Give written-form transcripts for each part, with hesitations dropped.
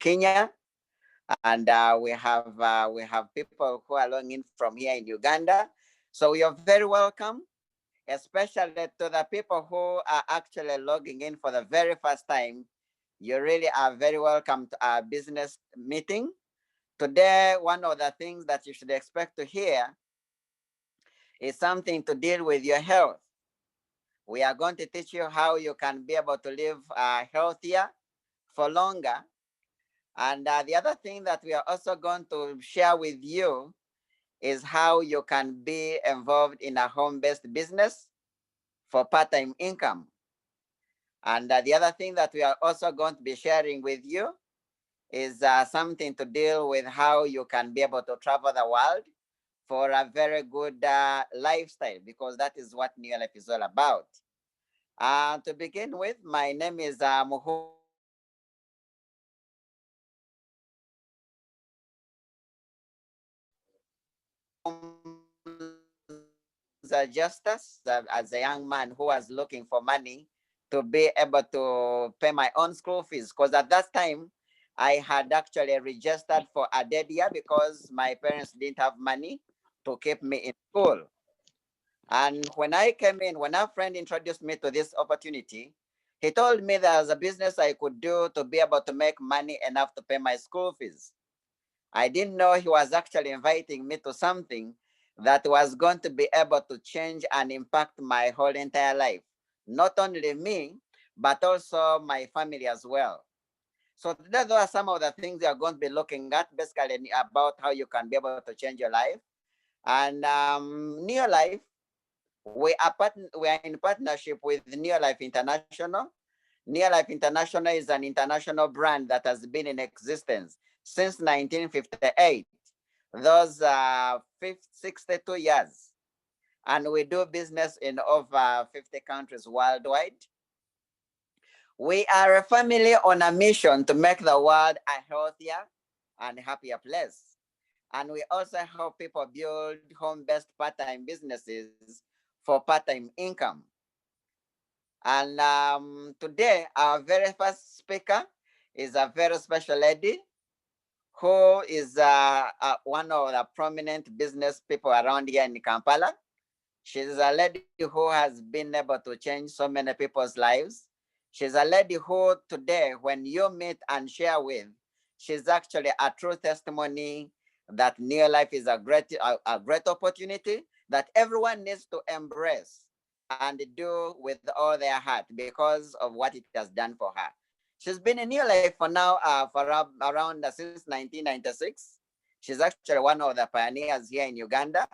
Kenya, and we have people who are logging in from here in Uganda. So you're very welcome, especially to the people who are actually logging in for the very first time. You really are very welcome to our business meeting. Today, one of the things that you should expect to hear is something to deal with your health. We are going to teach you how you can be able to live healthier for longer. And the other thing that we are also going to share with you is how you can be involved in a home-based business for part-time income. And the other thing that we are also going to be sharing with you is something to deal with how you can be able to travel the world for a very good lifestyle, because that is what New Life is all about. To begin with, my name is Justice, as a young man who was looking for money to be able to pay my own school fees. Because at that time, I had actually registered for a dead year because my parents didn't have money to keep me in school. And when I came in, when a friend introduced me to this opportunity, he told me there's a business I could do to be able to make money enough to pay my school fees. I didn't know he was actually inviting me to something that was going to be able to change and impact my whole entire life. Not only me, but also my family as well. So those are some of the things we are going to be looking at, basically about how you can be able to change your life. And New Life, we are in partnership with New Life International. New Life International is an international brand that has been in existence since 1958. Those are 62 years. And we do business in over 50 countries worldwide. We are a family on a mission to make the world a healthier and happier place. And we also help people build home-based part-time businesses for part-time income. And today, our very first speaker is a very special lady who is one of the prominent business people around here in Kampala. She's a lady who has been able to change so many people's lives. She's a lady who today, when you meet and share with, she's actually a true testimony that New Life is a great opportunity that everyone needs to embrace and do with all their heart because of what it has done for her. She's been in New Life for now for around since 1996. She's actually one of the pioneers here in Uganda.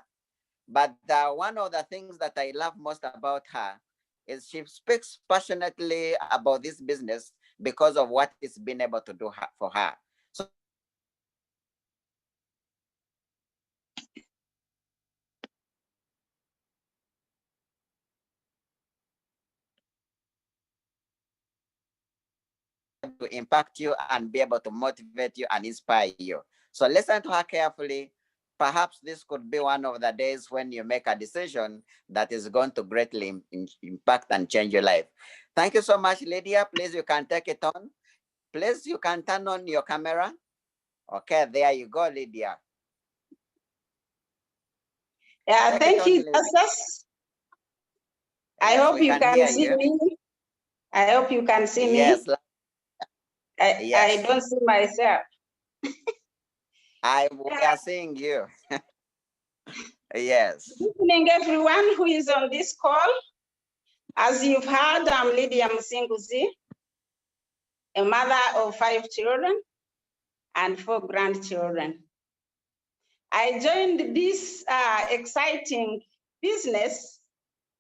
But one of the things that I love most about her is she speaks passionately about this business because of what it's been able to do for her. So to impact you and be able to motivate you and inspire you. So listen to her carefully. Perhaps this could be one of the days when you make a decision that is going to greatly impact and change your life. Thank you so much, Lydia. Please, you can take it on. Please, you can turn on your camera. Okay, there you go, Lydia. Yeah, thank you, Justice. I hope you can see me. I hope you can see me. Yes. I don't see myself. We are seeing you. Yes. Good evening, everyone who is on this call. As you've heard, I'm Lydia Musinguzi, a mother of 5 children and 4 grandchildren. I joined this exciting business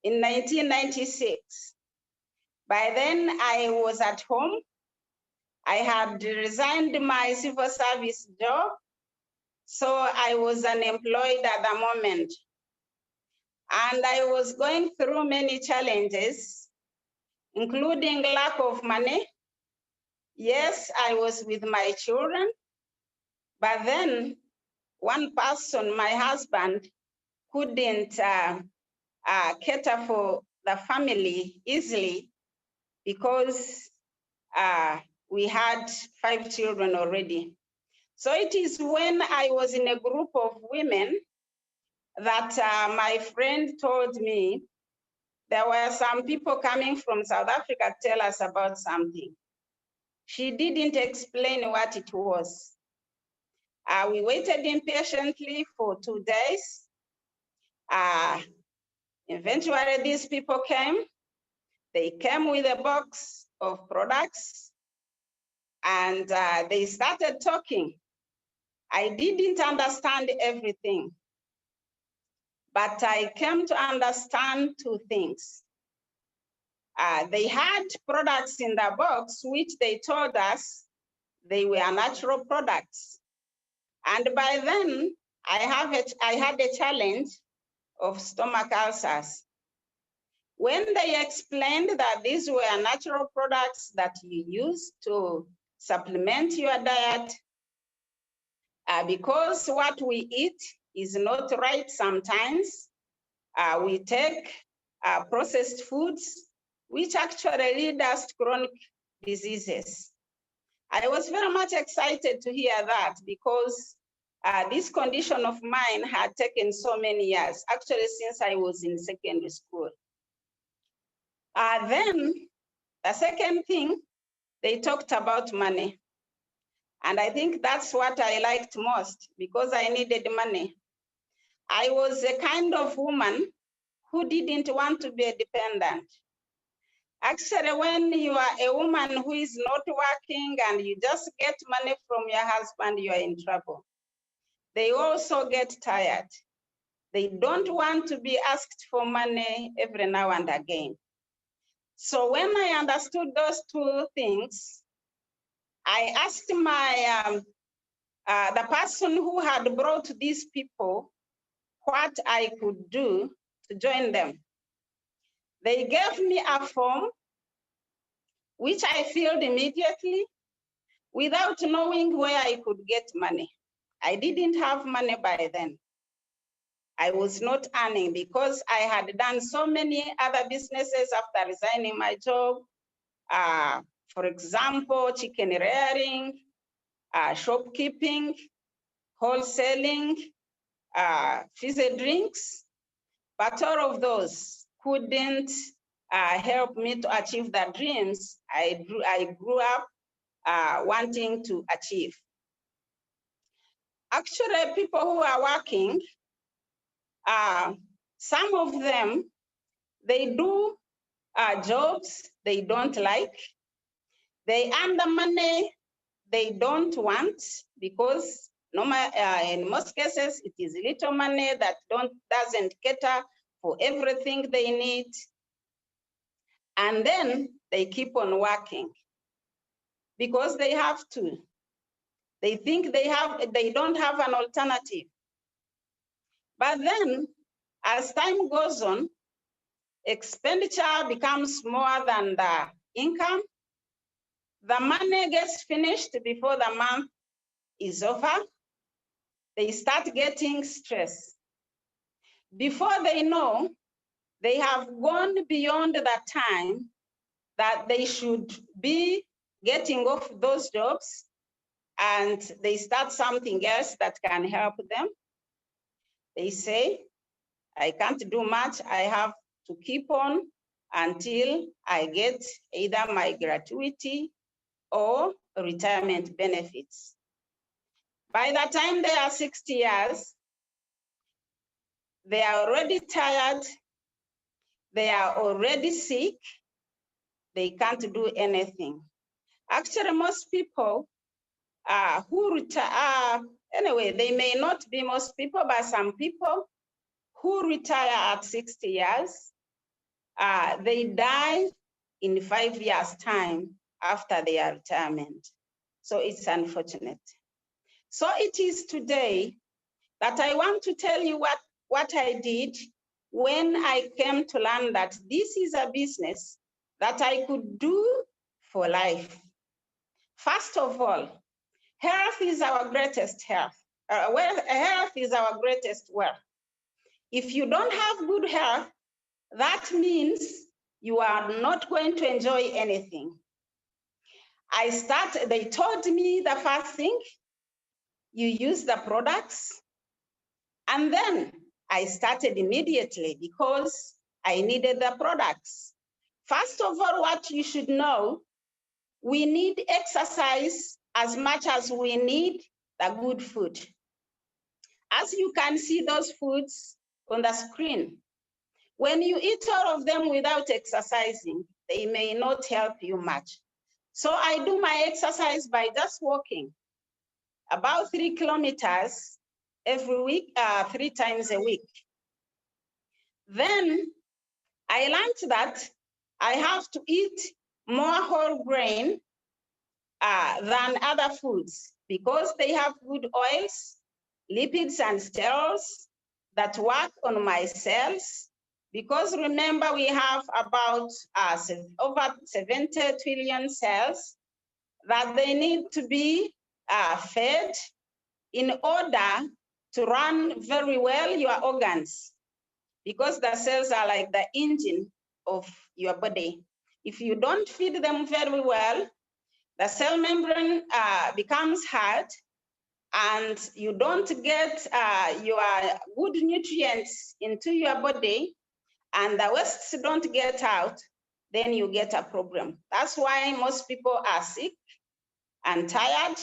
in 1996. By then, I was at home. I had resigned my civil service job, so I was unemployed at the moment. And I was going through many challenges, including lack of money. Yes, I was with my children, but then one person, my husband, couldn't cater for the family easily because we had 5 children already. So it is when I was in a group of women that my friend told me there were some people coming from South Africa to tell us about something. She didn't explain what it was. We waited impatiently for 2 days. Eventually, these people came. They came with a box of products and they started talking. I didn't understand everything, but I came to understand 2 things. They had products in the box, which they told us they were natural products. And by then, I had a challenge of stomach ulcers. When they explained that these were natural products that you use to supplement your diet, because what we eat is not right sometimes, we take processed foods, which actually lead us to chronic diseases. I was very much excited to hear that because this condition of mine had taken so many years, actually since I was in secondary school. Then the second thing, they talked about money. And I think that's what I liked most because I needed money. I was a kind of woman who didn't want to be a dependent. Actually, when you are a woman who is not working and you just get money from your husband, you are in trouble. They also get tired. They don't want to be asked for money every now and again. So when I understood those 2 things, I asked the person who had brought these people what I could do to join them. They gave me a form, which I filled immediately without knowing where I could get money. I didn't have money by then. I was not earning because I had done so many other businesses after resigning my job. For example, chicken rearing, shopkeeping, wholesaling, fizzy drinks, but all of those couldn't help me to achieve the dreams I grew up wanting to achieve. Actually, people who are working, some of them, they do jobs they don't like. They earn the money they don't want because in most cases, it is little money that doesn't cater for everything they need. And then they keep on working because they have to. They think they don't have an alternative. But then, as time goes on, expenditure becomes more than the income. The money gets finished before the month is over. They start getting stress. Before they know, they have gone beyond the time that they should be getting off those jobs, and they start something else that can help them. They say, I can't do much. I have to keep on until I get either my gratuity or retirement benefits. By the time they are 60 years, they are already tired, they are already sick, they can't do anything. Actually, most people who retire, anyway, they may not be most people, but some people who retire at 60 years, they die in 5 years' time after their retirement. So it's unfortunate. So it is today that I want to tell you what I did when I came to learn that this is a business that I could do for life. First of all, health is our greatest health. Health is our greatest wealth. If you don't have good health, that means you are not going to enjoy anything. They told me the first thing, you use the products. And then I started immediately because I needed the products. First of all, what you should know, we need exercise as much as we need the good food. As you can see those foods on the screen, when you eat all of them without exercising, they may not help you much. So I do my exercise by just walking about 3 kilometers every week, 3 times a week. Then I learned that I have to eat more whole grain than other foods because they have good oils, lipids, and sterols that work on my cells. Because remember, we have about over 70 trillion cells that they need to be fed in order to run very well your organs, because the cells are like the engine of your body. If you don't feed them very well, the cell membrane becomes hard and you don't get your good nutrients into your body and the wastes don't get out, then you get a problem. That's why most people are sick and tired.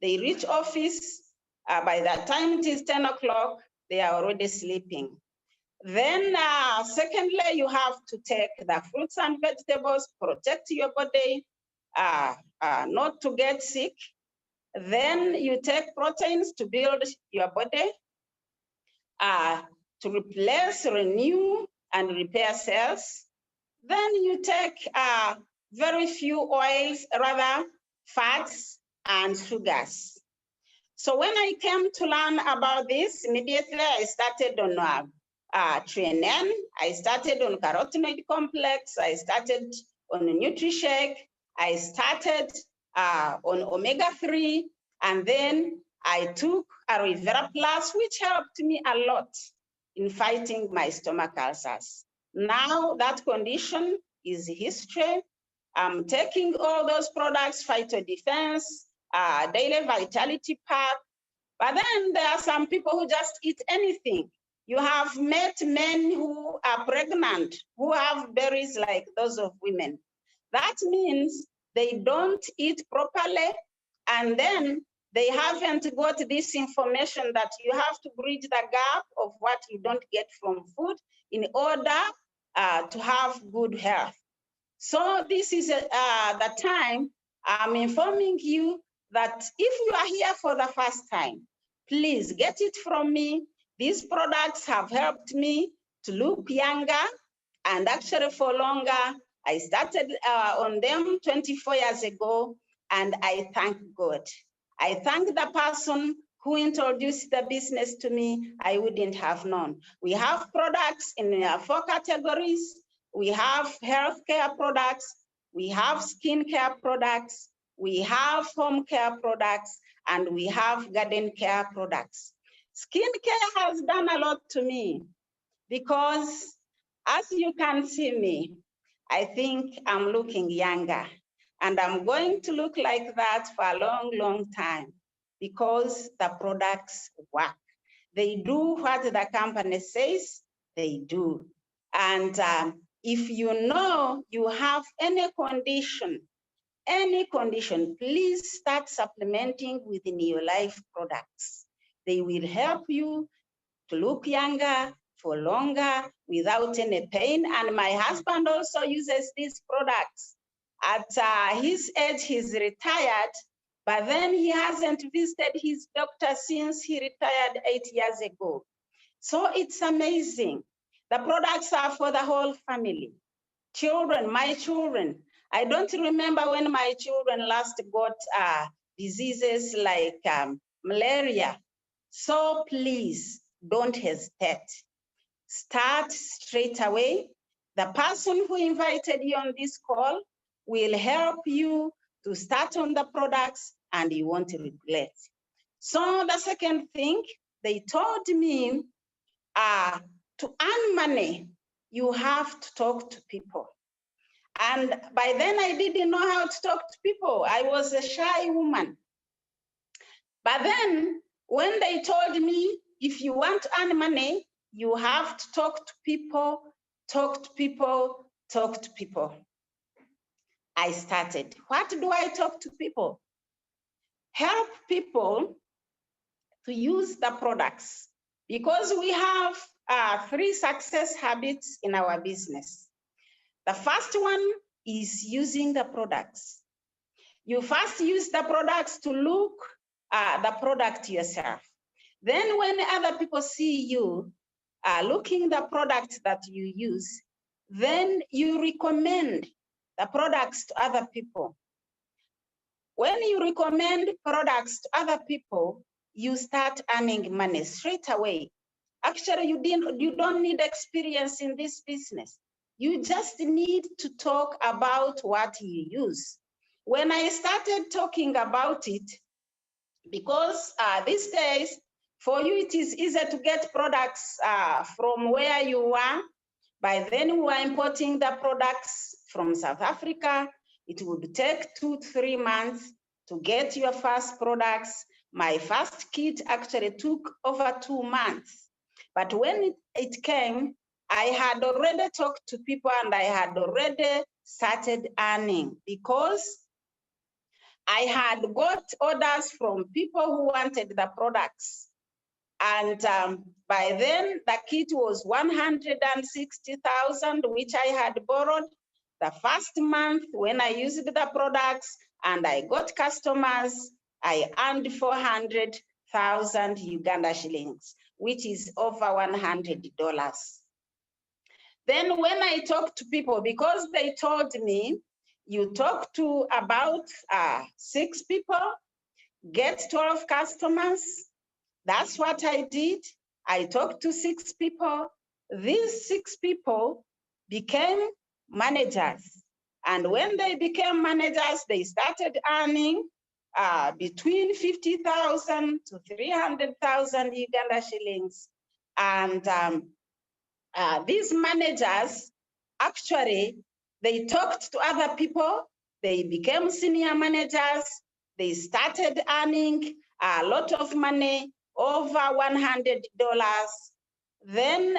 They reach office, by the time it is 10 o'clock, they are already sleeping. Then secondly, you have to take the fruits and vegetables, protect your body, not to get sick. Then you take proteins to build your body, to replace, renew, and repair cells. Then you take very few oils, rather fats and sugars. So when I came to learn about this, immediately I started on TreNN, I started on carotenoid complex, I started on NutriShake, I started on omega-3, and then I took Aloe Vera Plus, which helped me a lot in fighting my stomach ulcers. Now that condition is history. I'm taking all those products, Phyto Defense, Daily Vitality Pack, but then there are some people who just eat anything. You have met men who are pregnant, who have berries like those of women. That means they don't eat properly, and then they haven't got this information that you have to bridge the gap of what you don't get from food in order to have good health. So this is the time I'm informing you that if you are here for the first time, please get it from me. These products have helped me to look younger and actually for longer. I started on them 24 years ago, and I thank God. I thank the person who introduced the business to me. I wouldn't have known. We have products in 4 categories. We have healthcare products, we have skincare products, we have home care products, and we have garden care products. Skincare has done a lot to me because as you can see me, I think I'm looking younger, and I'm going to look like that for a long, long time because the products work. They do what the company says they do. And if you know you have any condition, please start supplementing with Neolife products. They will help you to look younger for longer without any pain. And my husband also uses these products. At his age, he's retired, but then he hasn't visited his doctor since he retired 8 years ago. So it's amazing. The products are for the whole family. Children, my children. I don't remember when my children last got diseases like malaria. So please don't hesitate. Start straight away. The person who invited you on this call will help you to start on the products and you won't regret. So the second thing, they told me to earn money, you have to talk to people. And by then I didn't know how to talk to people. I was a shy woman. But then when they told me, if you want to earn money, you have to talk to people, talk to people, talk to people. I started. What do I talk to people? Help people to use the products, because we have 3 success habits in our business. The first one is using the products. You first use the products to look at the product yourself. Then when other people see you looking the products that you use, then you recommend the products to other people. When you recommend products to other people, you start earning money straight away. Actually, you don't need experience in this business. You just need to talk about what you use. When I started talking about it, because these days, for you, it is easier to get products from where you are. By then, we were importing the products from South Africa. It would take 2 to 3 months to get your first products. My first kit actually took over 2 months. But when it came, I had already talked to people and I had already started earning, because I had got orders from people who wanted the products. And by then, the kit was 160,000, which I had borrowed the first month when I used the products and I got customers. I earned 400,000 Uganda shillings, which is over $100. Then when I talked to people, because they told me, you talk to about 6 people, get 12 customers. That's what I did. I talked to 6 people. These 6 people became managers. And when they became managers, they started earning between 50,000 to 300,000 Uganda shillings. And these managers, actually, they talked to other people. They became senior managers. They started earning a lot of money, over $100. Then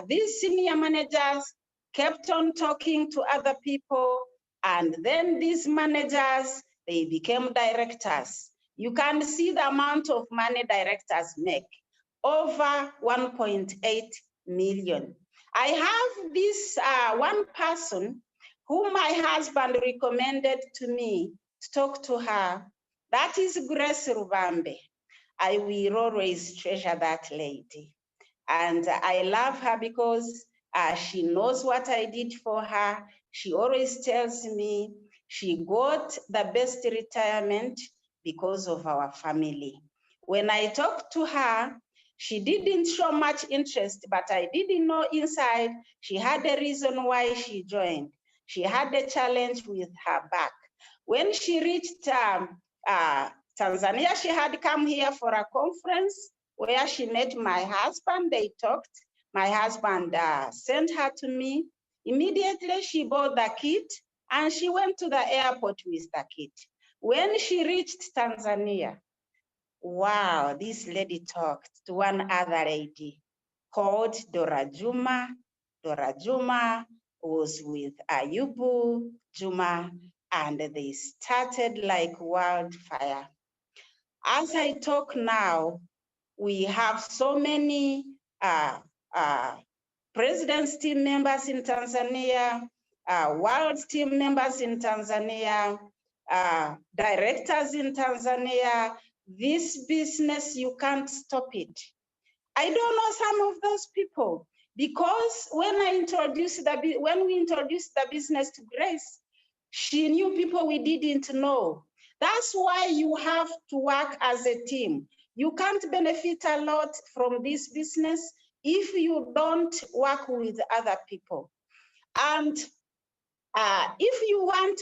these senior managers kept on talking to other people. And then these managers, they became directors. You can see the amount of money directors make, over 1.8 million. I have this one person whom my husband recommended to me to talk to her. That is Grace Rubambe. I will always treasure that lady. And I love her because she knows what I did for her. She always tells me she got the best retirement because of our family. When I talked to her, she didn't show much interest, but I didn't know inside she had a reason why she joined. She had a challenge with her back. When she reached Tanzania, she had come here for a conference where she met my husband. They talked. My husband sent her to me. Immediately, she bought the kit and she went to the airport with the kit. When she reached Tanzania, wow, this lady talked to one other lady called Dora Juma. Dora Juma was with Ayubu Juma, and they started like wildfire. As I talk now, we have so many president's team members in Tanzania, world team members in Tanzania, directors in Tanzania. This business, you can't stop it. I don't know some of those people, because when we introduced the business to Grace, she knew people we didn't know. That's why you have to work as a team. You can't benefit a lot from this business if you don't work with other people. And if you want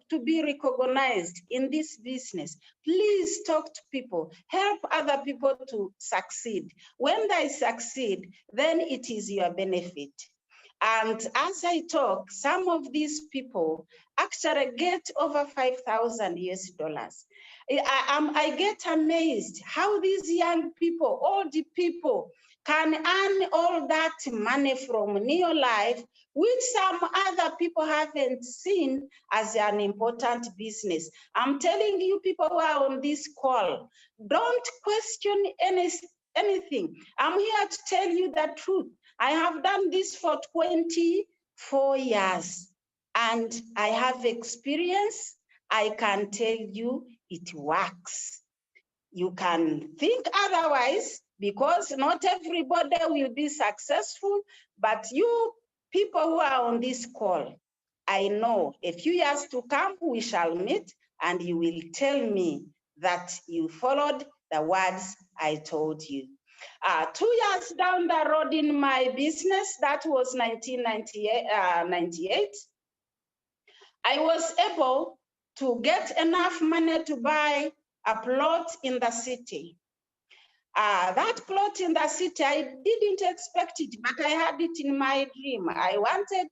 to be recognized in this business, please talk to people, help other people to succeed. When they succeed, then it is your benefit. And as I talk, some of these people actually get over 5,000 US dollars. I get amazed how these young people, old people, can earn all that money from Neolife, which some other people haven't seen as an important business. I'm telling you, people who are on this call, don't question anything. I'm here to tell you the truth. I have done this for 24 years and I have experience. I can tell you it works. You can think otherwise because not everybody will be successful, but you people who are on this call, I know a few years to come, we shall meet and you will tell me that you followed the words I told you. 2 years down the road in my business, that was 1998, I was able to get enough money to buy a plot in the city. That plot in the city, I didn't expect it, but I had it in my dream. I wanted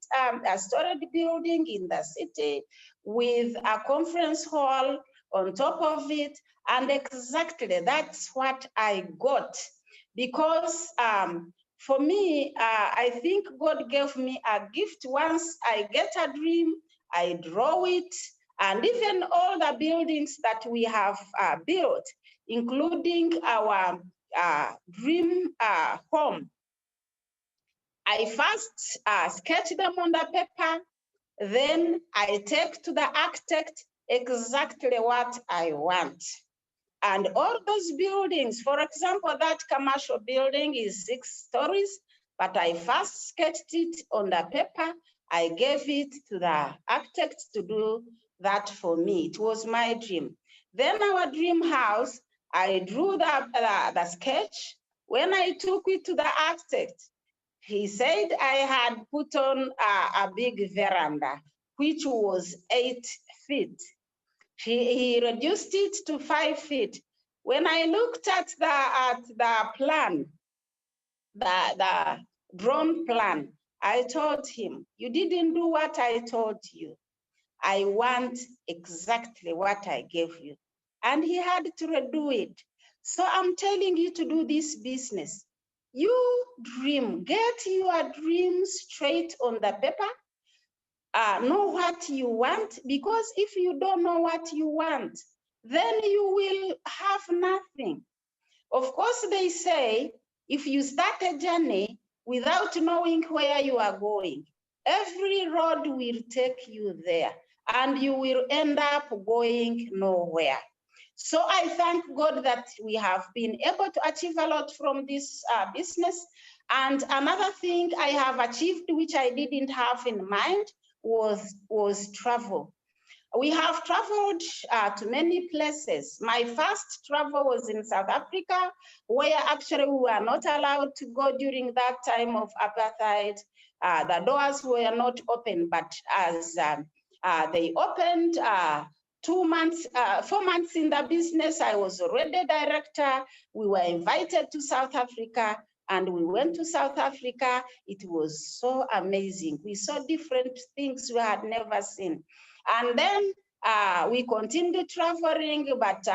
a storage building in the city with a conference hall on top of it, and exactly that's what I got. Because for me, I think God gave me a gift. Once I get a dream, I draw it, and even all the buildings that we have built, including our dream home. I first sketch them on the paper, then I take to the architect exactly what I want. And all those buildings, for example, that commercial building is 6 stories, but I first sketched it on the paper. I gave it to the architect to do that for me. It was my dream. Then our dream house, I drew the sketch. When I took it to the architect, he said I had put on a big veranda, which was 8 feet. He reduced it to 5 feet. When I looked at the plan, the drawn plan, I told him, you didn't do what I told you. I want exactly what I gave you. And he had to redo it. So I'm telling you to do this business. You dream, get your dream straight on the paper. Know what you want, because if you don't know what you want, then you will have nothing. Of course, they say if you start a journey without knowing where you are going, every road will take you there and you will end up going nowhere. So I thank God that we have been able to achieve a lot from this business. And another thing I have achieved, which I didn't have in mind, was travel. We have traveled to many places. My first travel was in South Africa, where actually we were not allowed to go during that time of apartheid. The doors were not open, but as they opened, 4 months in the business, I was already director. We were invited to South Africa, and we went to South Africa. It was so amazing. We saw different things we had never seen. And then we continued traveling, but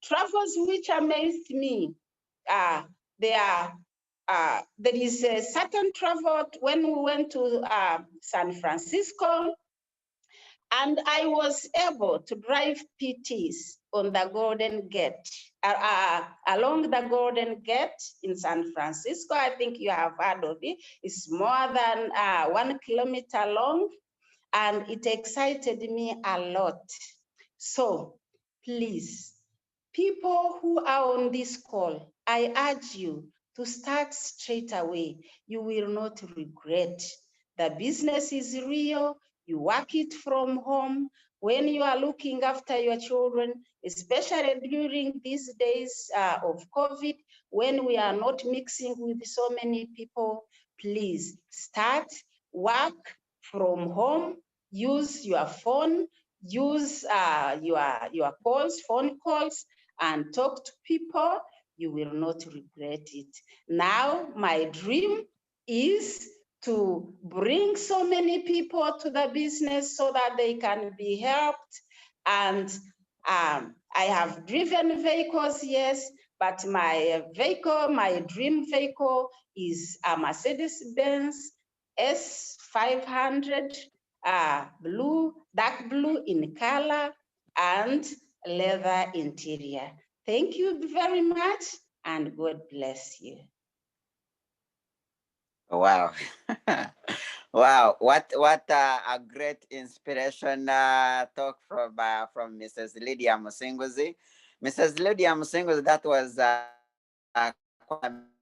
travels which amazed me, there is a certain travel when we went to San Francisco, and I was able to drive PTs on the Golden Gate, along the Golden Gate in San Francisco. I think you have heard of it. It's more than 1 kilometer long, and it excited me a lot. So please, people who are on this call, I urge you to start straight away. You will not regret. The business is real. You work it from home. When you are looking after your children, especially during these days of COVID, when we are not mixing with so many people, please start, work from home, use your phone, use your phone calls, and talk to people. You will not regret it. Now, my dream is to bring so many people to the business so that they can be helped. And I have driven vehicles, yes, but my vehicle, my dream vehicle is a Mercedes-Benz S500, blue, dark blue in color and leather interior. Thank you very much and God bless you. Wow. Wow, what a great inspiration talk from Mrs. Lydia Musinguzi. Mrs. Lydia Musinguzi, that was quite amazing.